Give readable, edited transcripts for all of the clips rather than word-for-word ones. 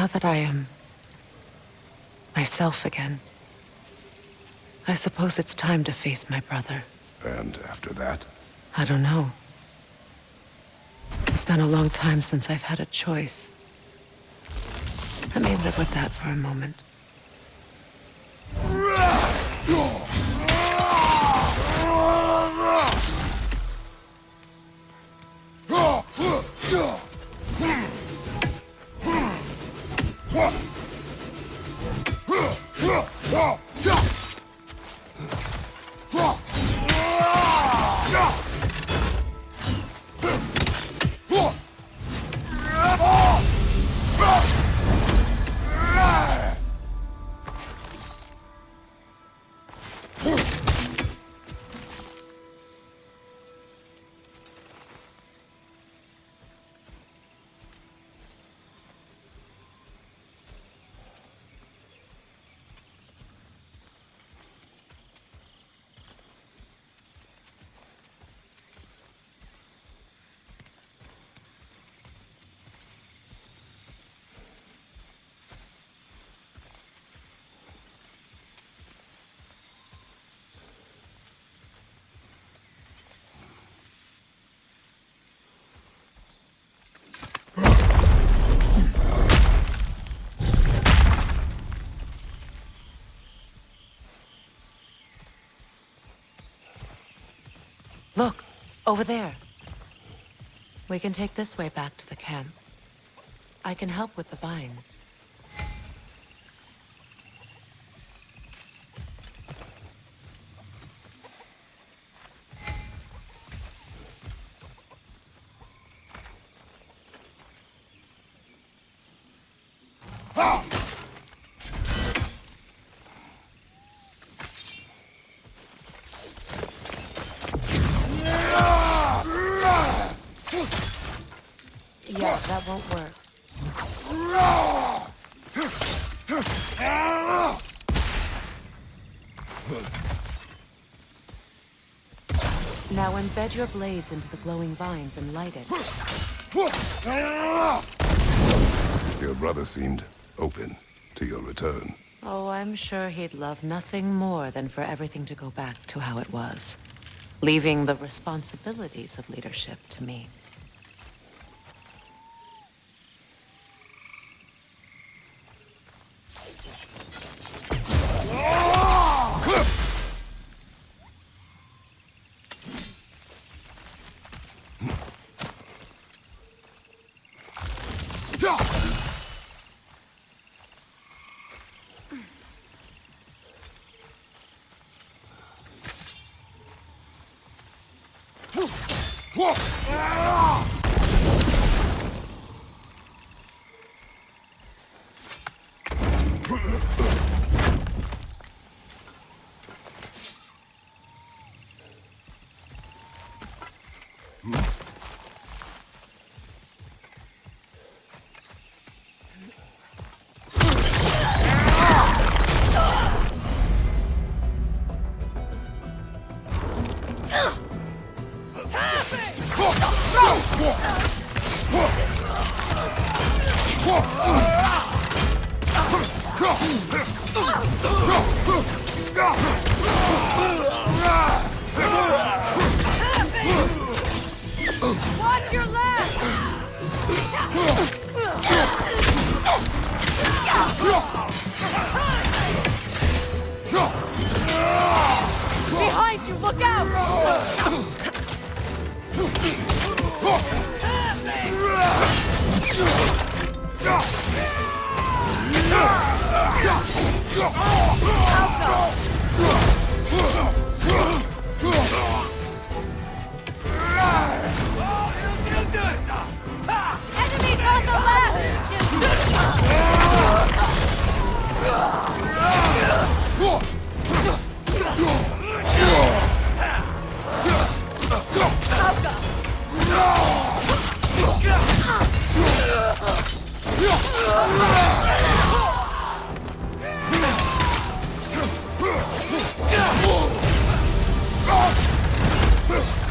that I am myself again, I suppose it's time to face my brother. And after that? I don't know. It's been a long time since I've had a choice. I may live with that for a moment. Look, over there. We can take this way back to the camp. I can help with the vines. Yeah, that won't work. Now embed your blades into the glowing vines and light it. Your brother seemed open to your return. Oh, I'm sure he'd love nothing more than for everything to go back to how it was, leaving the responsibilities of leadership to me. Watch your left! Behind you, look out! Enemies on the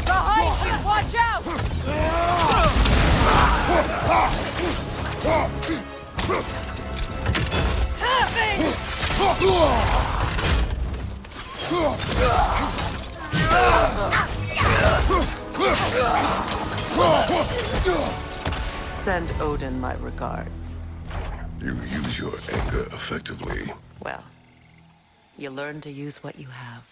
Behind you, watch out! Send Odin my regards. You use your anger effectively. Well, you learn to use what you have.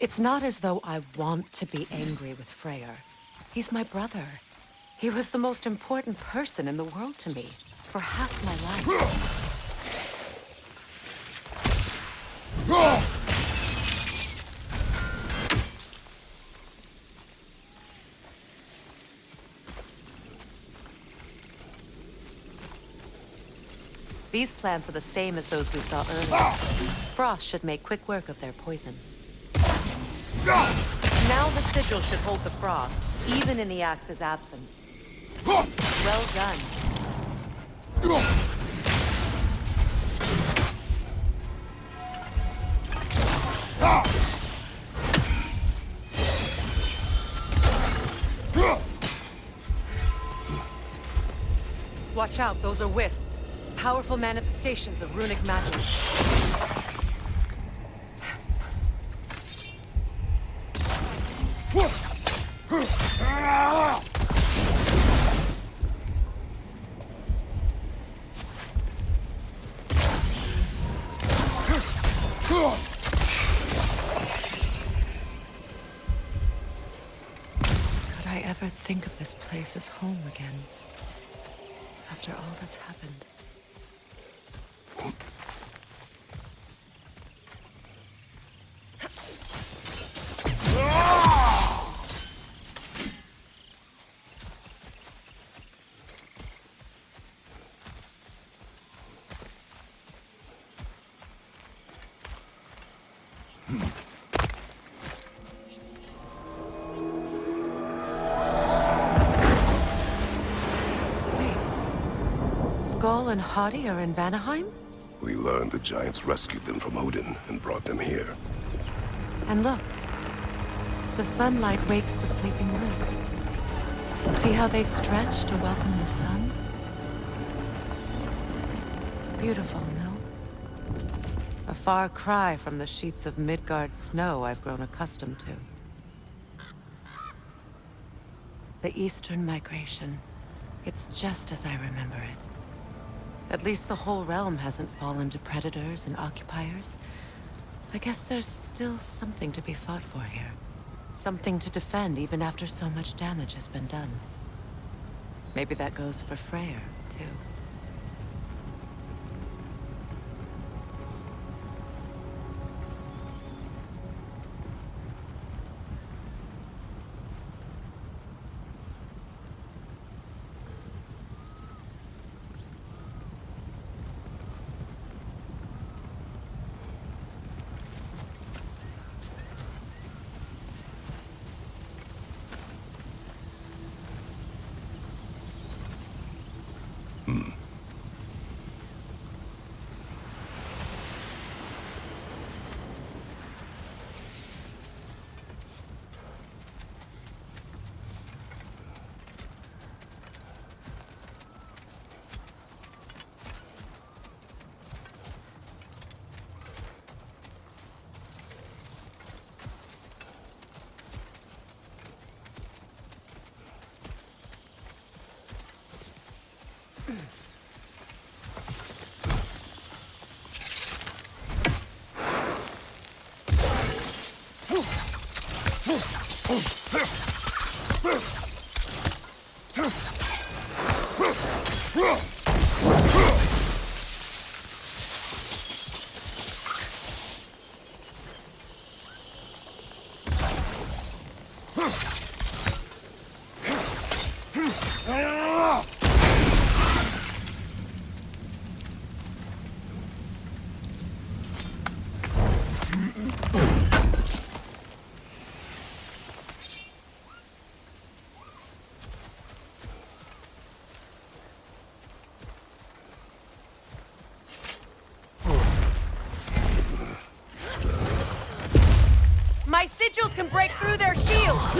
It's not as though I want to be angry with Freyr. He's my brother. He was the most important person in the world to me, for half my life. These plants are the same as those we saw earlier. Frost should make quick work of their poison. Now the sigil should hold the frost, even in the axe's absence. Well done. Watch out, those are wisps. Powerful manifestations of runic magic. Could I ever think of this place as home again? After all that's happened. Skull and Hati are in Vanaheim? We learned the giants rescued them from Odin and brought them here. And look. The sunlight wakes the sleeping roots. See how they stretch to welcome the sun? Beautiful, no? A far cry from the sheets of Midgard snow I've grown accustomed to. The Eastern migration. It's just as I remember it. At least the whole realm hasn't fallen to predators and occupiers. I guess there's still something to be fought for here. Something to defend even after so much damage has been done. Maybe that goes for Freyr, too. My sigils can break through their shields!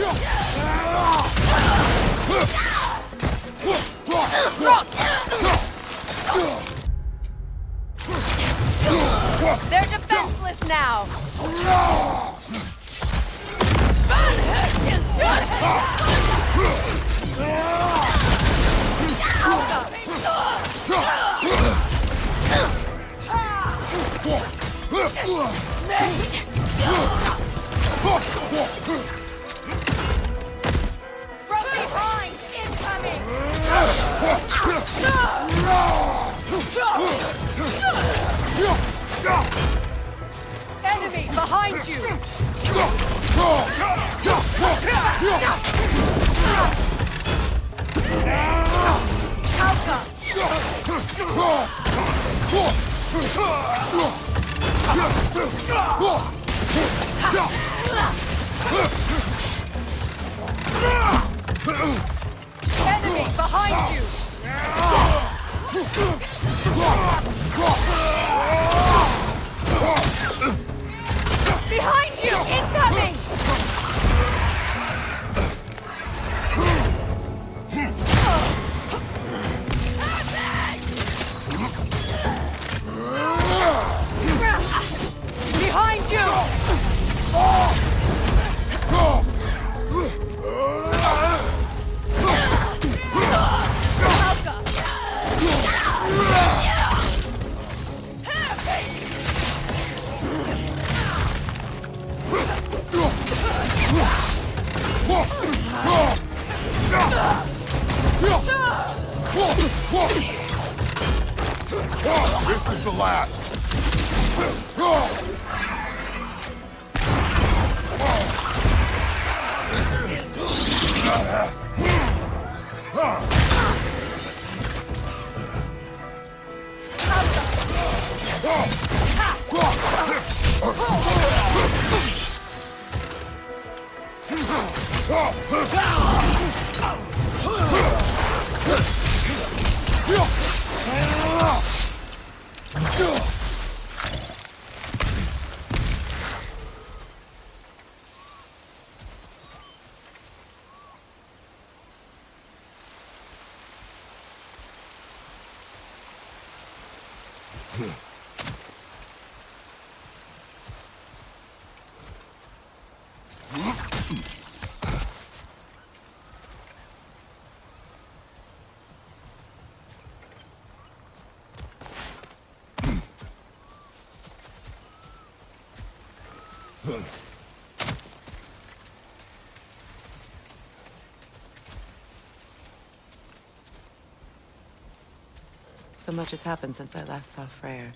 They're defenseless now! From behind! Incoming! Enemy behind you! Enemy behind you! Behind you! Incoming! Behind you! This is the last. So much has happened since I last saw Freyr.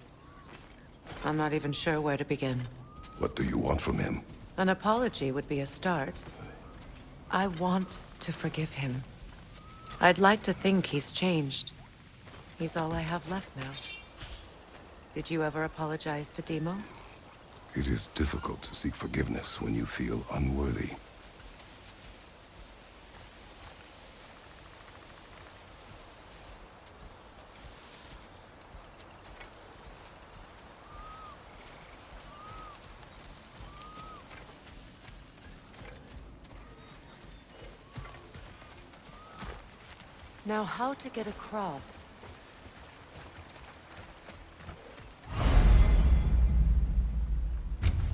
I'm not even sure where to begin. What do you want from him? An apology would be a start. I want to forgive him. I'd like to think he's changed. He's all I have left now. Did you ever apologize to Deimos? It is difficult to seek forgiveness when you feel unworthy. Now, how to get across?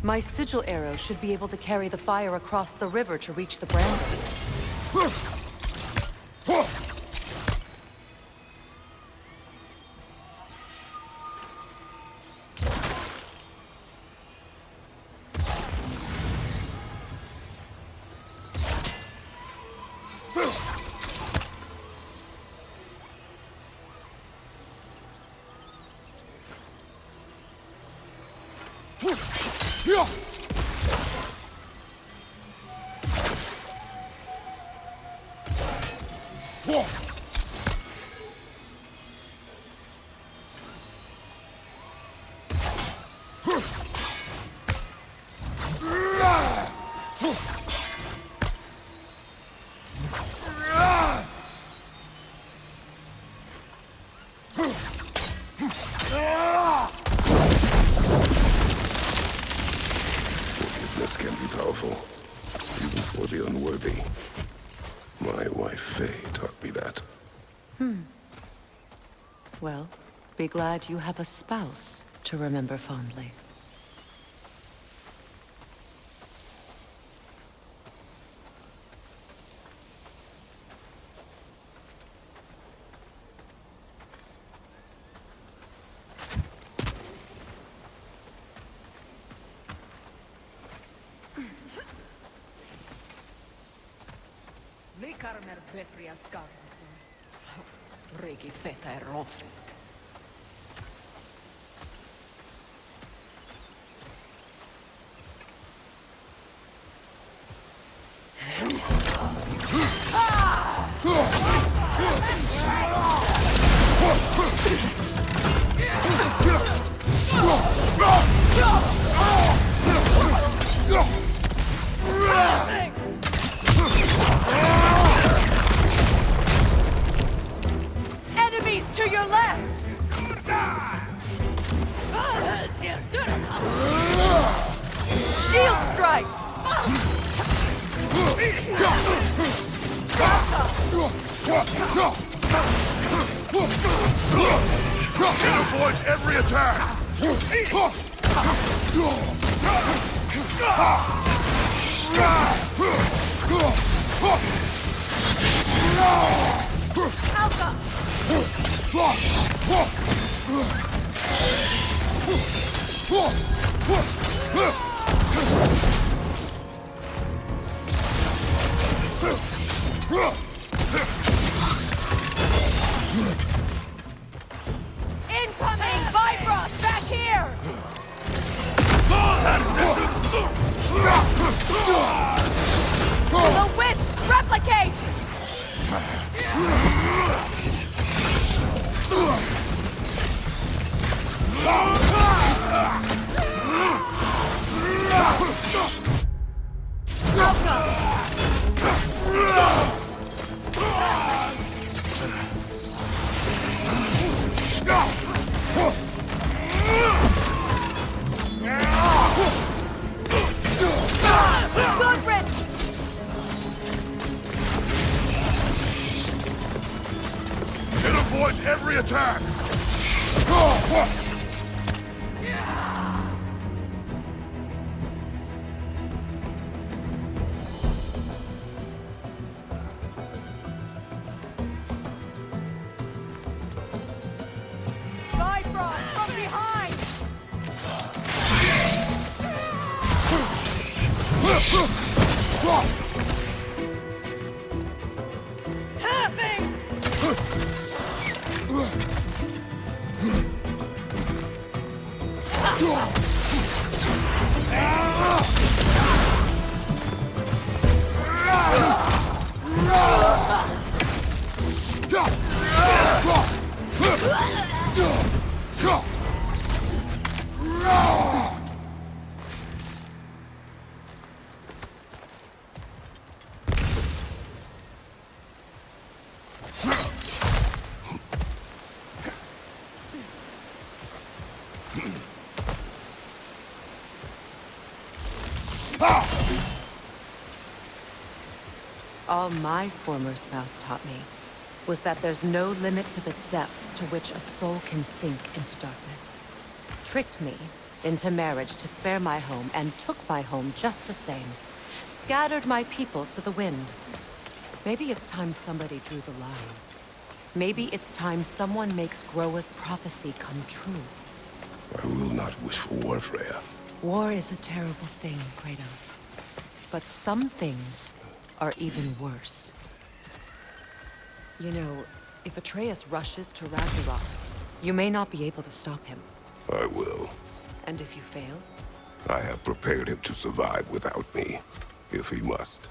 My sigil arrow should be able to carry the fire across the river to reach the Brandon. Forgiveness can be powerful, even for the unworthy. My wife Faye taught me that. Well, be glad you have a spouse to remember fondly. Likarmer Betrias Garnison. Regi feta e rofit. Enemies to your left! Shield strike! It avoids every attack! Incoming! Bifrost! Back here! The Wisp! Replicate! Good riddance! It avoids every attack! Bifrost! From behind! Having! All my former spouse taught me was that there's no limit to the depth to which a soul can sink into darkness. Tricked me into marriage to spare my home and took my home just the same. Scattered my people to the wind. Maybe it's time somebody drew the line. Maybe it's time someone makes Groa's prophecy come true. I will not wish for war, Freya. War is a terrible thing, Kratos. But some things are even worse. You know, if Atreus rushes to Ragnarök, you may not be able to stop him. I will. And if you fail? I have prepared him to survive without me, if he must.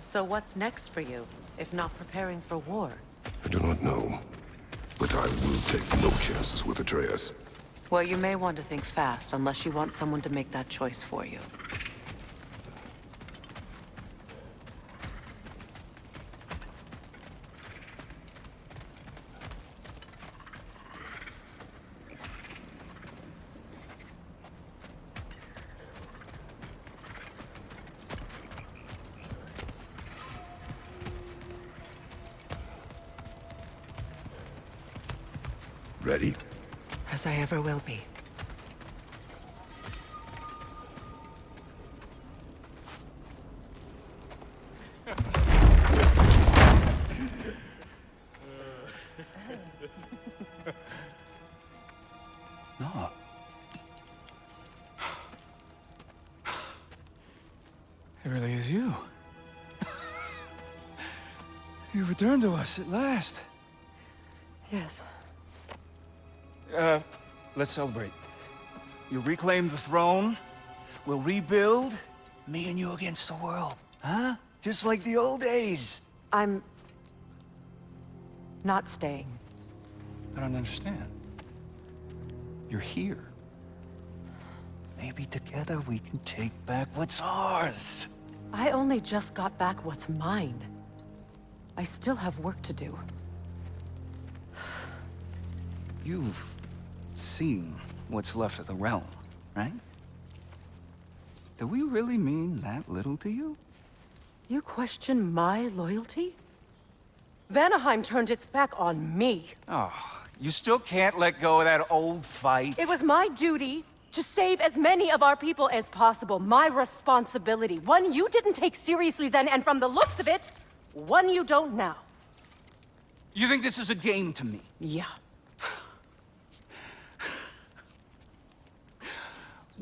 So what's next for you, if not preparing for war? I do not know, but I will take no chances with Atreus. Well, you may want to think fast, unless you want someone to make that choice for you. Ready? As I ever will be. No. It really is you. You returned to us at last. Yes. Let's celebrate. You reclaim the throne. We'll rebuild. Me and you against the world. Huh? Just like the old days. I'm... not staying. I don't understand. You're here. Maybe together we can take back what's ours. I only just got back what's mine. I still have work to do. You've seen what's left of the realm, right? Do we really mean that little to you? You question my loyalty? Vanaheim turned its back on me. Oh, you still can't let go of that old fight? It was my duty to save as many of our people as possible. My responsibility. One you didn't take seriously then, and from the looks of it, one you don't now. You think this is a game to me? Yeah.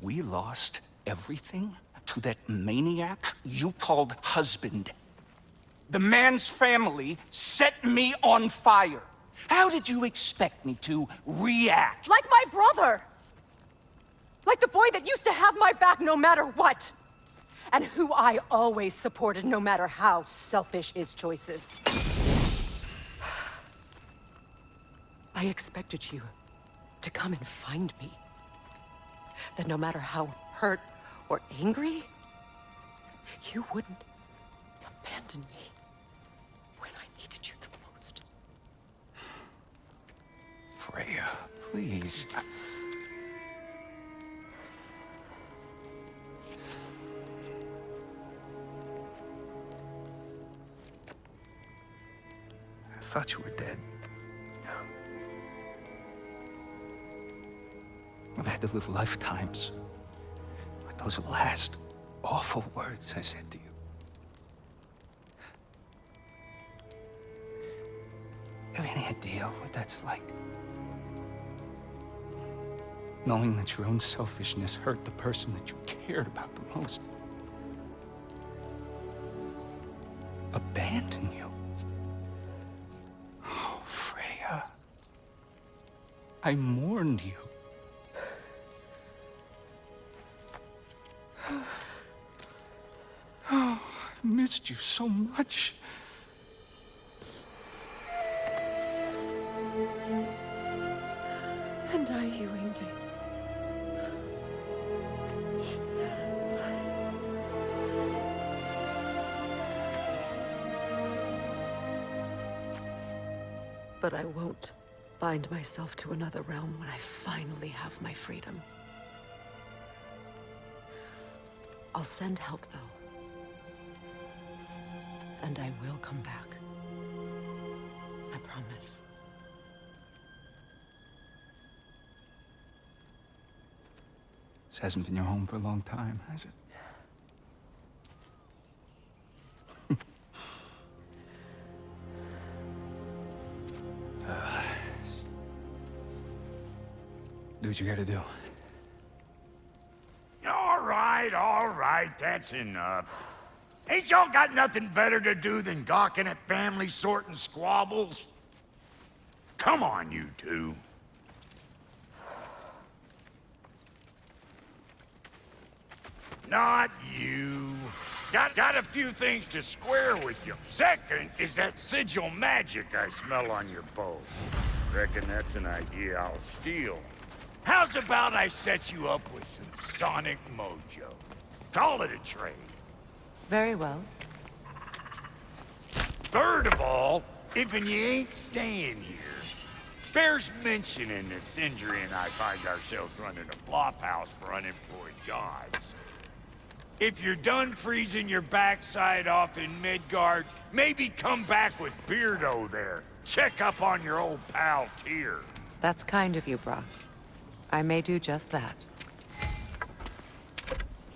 We lost everything to that maniac you called husband. The man's family set me on fire. How did you expect me to react? Like my brother! Like the boy that used to have my back no matter what! And who I always supported no matter how selfish his choices. I expected you to come and find me. That no matter how hurt or angry, you wouldn't abandon me when I needed you the most. Freya, please. I thought you were dead. I've had to live lifetimes with those last awful words I said to you. have any idea what that's like? Knowing that your own selfishness hurt the person that you cared about the most. Abandon you. Oh, Freya. I mourned you. Oh, I've missed you so much. And I, you, Ingvi. But I won't bind myself to another realm when I finally have my freedom. I'll send help, though. And I will come back. I promise. This hasn't been your home for a long time, has it? Do what you gotta do. All right, that's enough. Ain't y'all got nothing better to do than gawking at family sorting squabbles? Come on, you two. Not you. Got a few things to square with you. Second is that sigil magic I smell on your bow. Reckon that's an idea I'll steal. How's about I set you up with some sonic mojo? Call it a trade. Very well. Third of all, if you ain't staying here, bears mentioning that Sindri and I find ourselves running a flop house for unemployed gods. If you're done freezing your backside off in Midgard, maybe come back with Beardo there. Check up on your old pal Tyr. That's kind of you, Brock. I may do just that.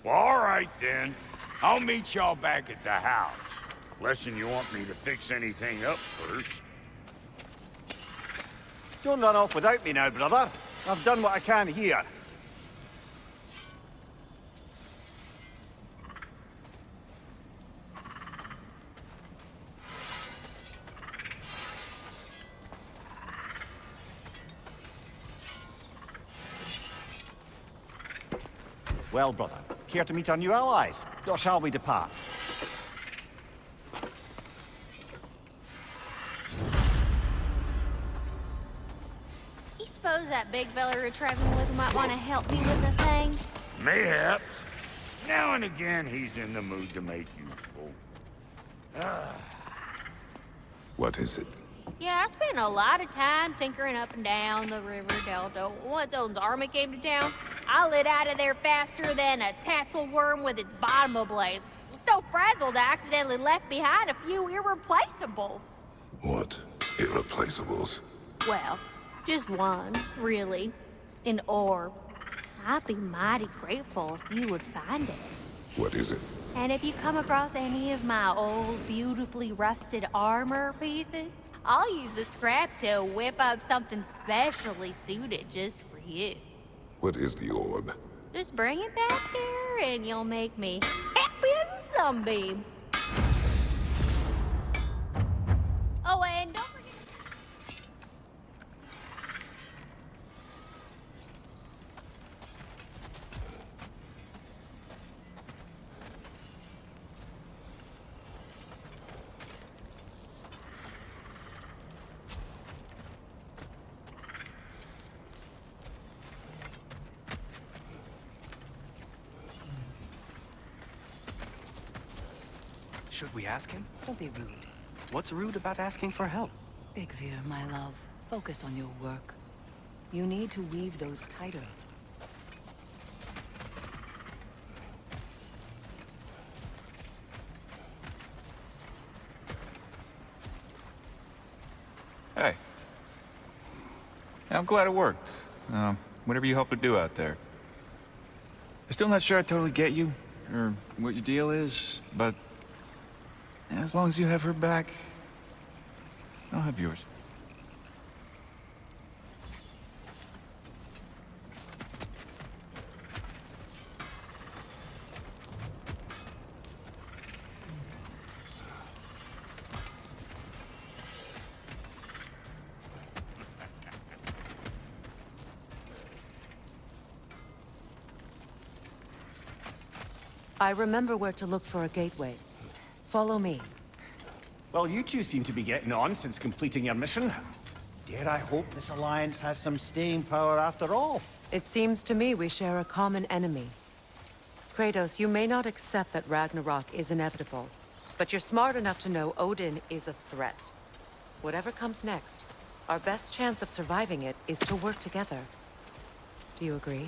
Well, all right then. I'll meet y'all back at the house. Unless you want me to fix anything up first. Don't run off without me now, brother. I've done what I can here. Well, brother, care to meet our new allies? Or shall we depart? You suppose that big fella you're traveling with might want to help me with a thing? Mayhaps. Now and again, he's in the mood to make useful. What is it? Yeah, I spent a lot of time tinkering up and down the river delta. Once Odin's army came to town, I lit out of there faster than a tassel worm with its bottom ablaze. So frazzled, I accidentally left behind a few irreplaceables. What? Irreplaceables? Well, just one, really. An orb. I'd be mighty grateful if you would find it. What is it? And if you come across any of my old, beautifully rusted armor pieces, I'll use the scrap to whip up something specially suited just for you. What is the orb? Just bring it back here and you'll make me happy as a sunbeam. Oh, and don't forget... Should we ask him? Don't be rude. What's rude about asking for help? Big Veer, my love, focus on your work. You need to weave those tighter. Hey. Yeah, I'm glad it worked. Whatever you helped her do out there. I'm still not sure I totally get you, or what your deal is, but as long as you have her back, I'll have yours. I remember where to look for a gateway. Follow me. Well, you two seem to be getting on since completing your mission. Dare I hope this alliance has some staying power after all? It seems to me we share a common enemy. Kratos, you may not accept that Ragnarok is inevitable, but you're smart enough to know Odin is a threat. Whatever comes next, our best chance of surviving it is to work together. Do you agree?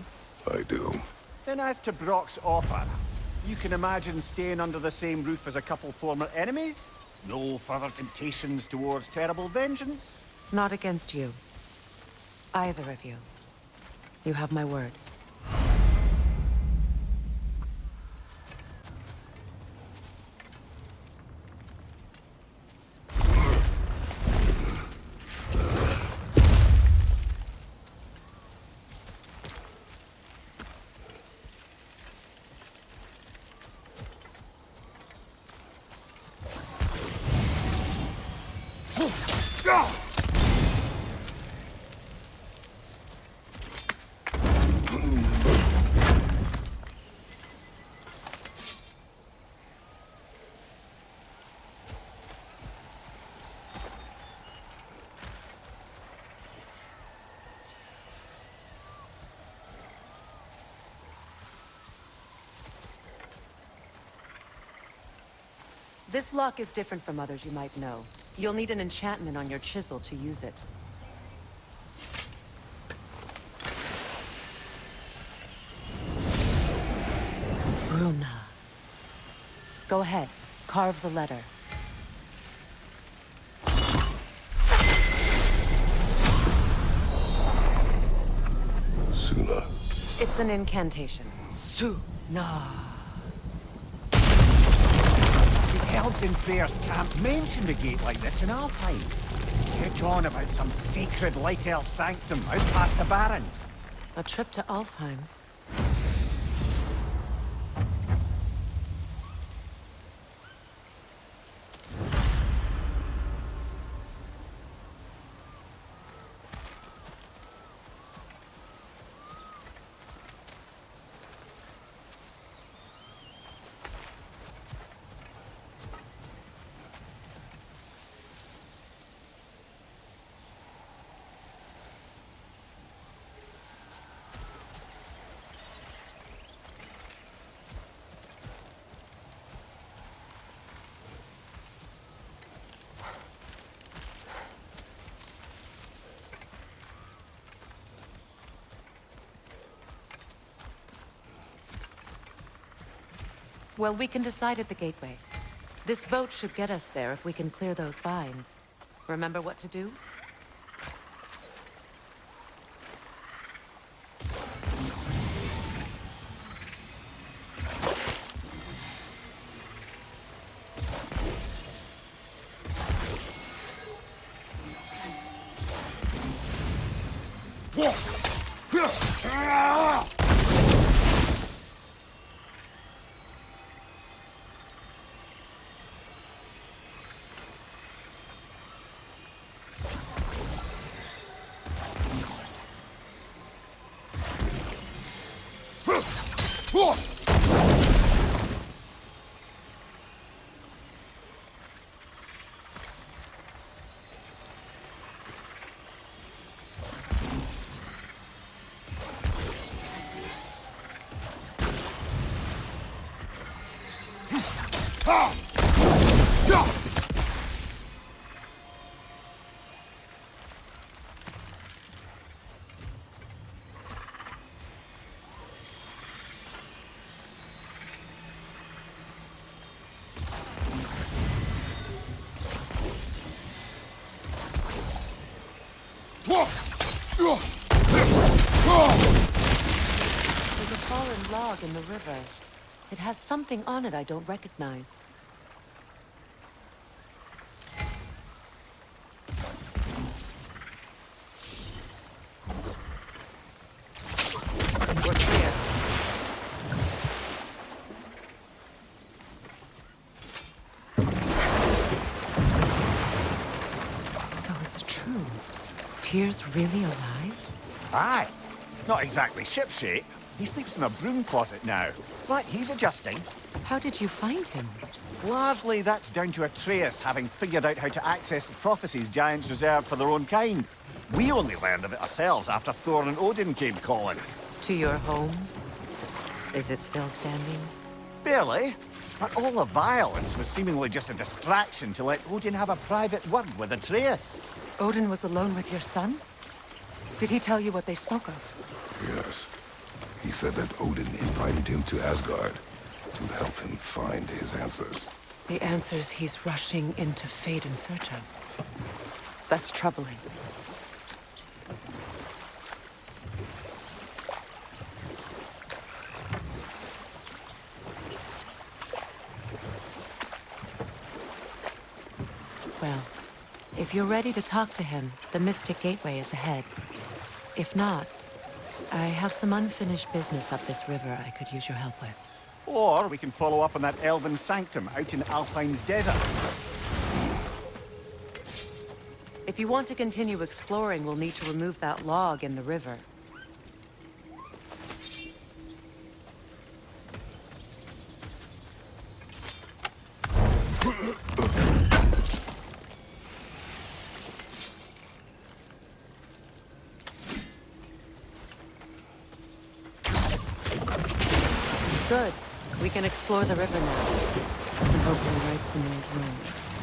I do. Then as to Brock's offer, you can imagine staying under the same roof as a couple former enemies? No further temptations towards terrible vengeance? Not against you. Either of you. You have my word. This lock is different from others you might know. You'll need an enchantment on your chisel to use it. Bruna. Go ahead. Carve the letter. Suna. It's an incantation. Suna. The elves in Freyr's camp mentioned a gate like this in Alfheim. Get on about some sacred light elf sanctum out past the Barrens. A trip to Alfheim. Well, we can decide at the gateway. This boat should get us there if we can clear those vines. Remember what to do? There's a fallen log in the river. It has something on it I don't recognize. We're clear. So it's true. Tyr's really alive? Aye. Not exactly shipshape, He sleeps in a broom closet now, but he's adjusting. How did you find him? Largely, that's down to Atreus having figured out how to access the prophecies giants reserved for their own kind. We only learned of it ourselves after Thor and Odin came calling. To your home? Is it still standing? Barely. But all the violence was seemingly just a distraction to let Odin have a private word with Atreus. Odin was alone with your son? Did he tell you what they spoke of? Yes. He said that Odin invited him to Asgard to help him find his answers. The answers he's rushing into fate in search of. That's troubling. Well, if you're ready to talk to him, the Mystic Gateway is ahead. If not, I have some unfinished business up this river I could use your help with. Or we can follow up on that elven sanctum out in Alfine's desert. If you want to continue exploring, we'll need to remove that log in the river. Good. We can explore the river now. And hopefully right some old roads.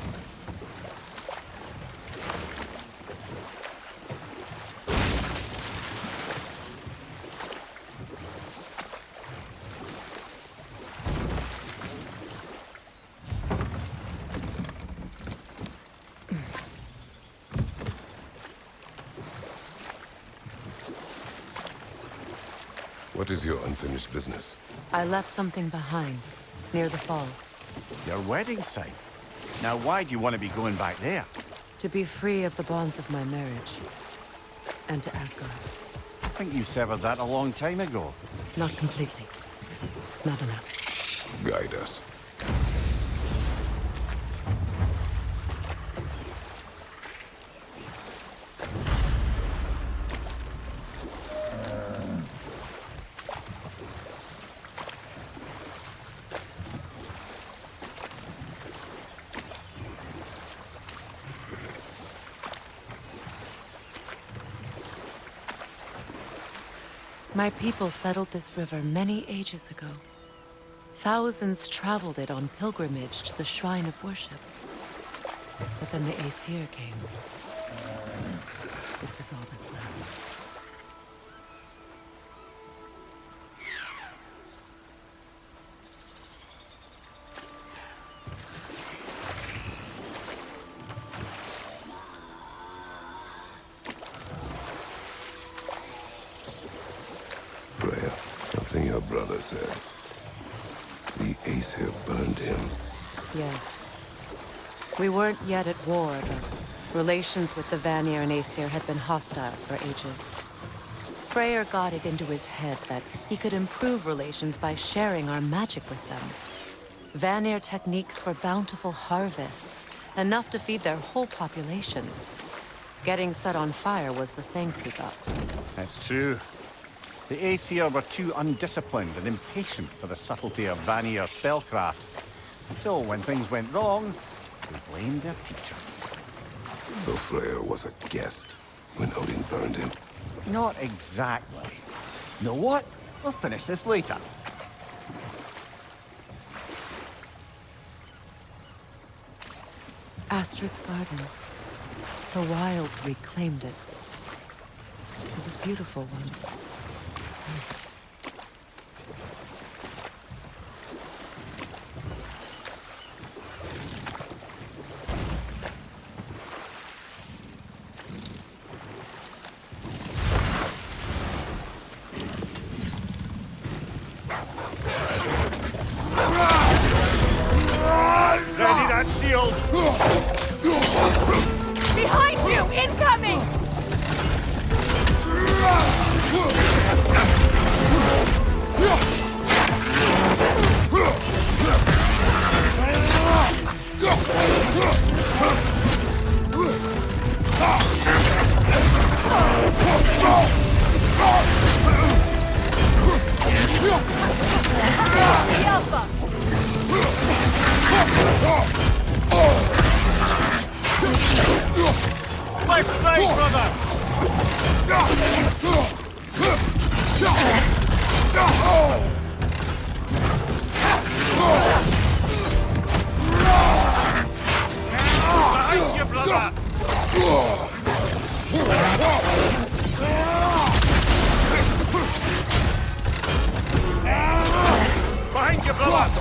What is your unfinished business? I left something behind, near the falls. Your wedding site. Now why do you want to be going back there? To be free of the bonds of my marriage. And to Asgard. I think you severed that a long time ago. Not completely. Not enough. Guide us. My people settled this river many ages ago. Thousands traveled it on pilgrimage to the shrine of worship. But then the Aesir came. This is all that's left. Freya, something your brother said. The Aesir burned him. Yes. We weren't yet at war, but relations with the Vanir and Aesir had been hostile for ages. Freyr got it into his head that he could improve relations by sharing our magic with them. Vanir techniques for bountiful harvests, enough to feed their whole population. Getting set on fire was the thanks he got. That's true. The Aesir were too undisciplined and impatient for the subtlety of Vanir spellcraft. So when things went wrong, they blamed their teacher. So Freyr was a guest when Odin burned him. Not exactly. Know what? We'll finish this later. Astrid's garden. The wilds reclaimed it. It was beautiful once. Ready that shield! Behind you! Incoming! side, brother! Behind you, brother! Behind you, brother!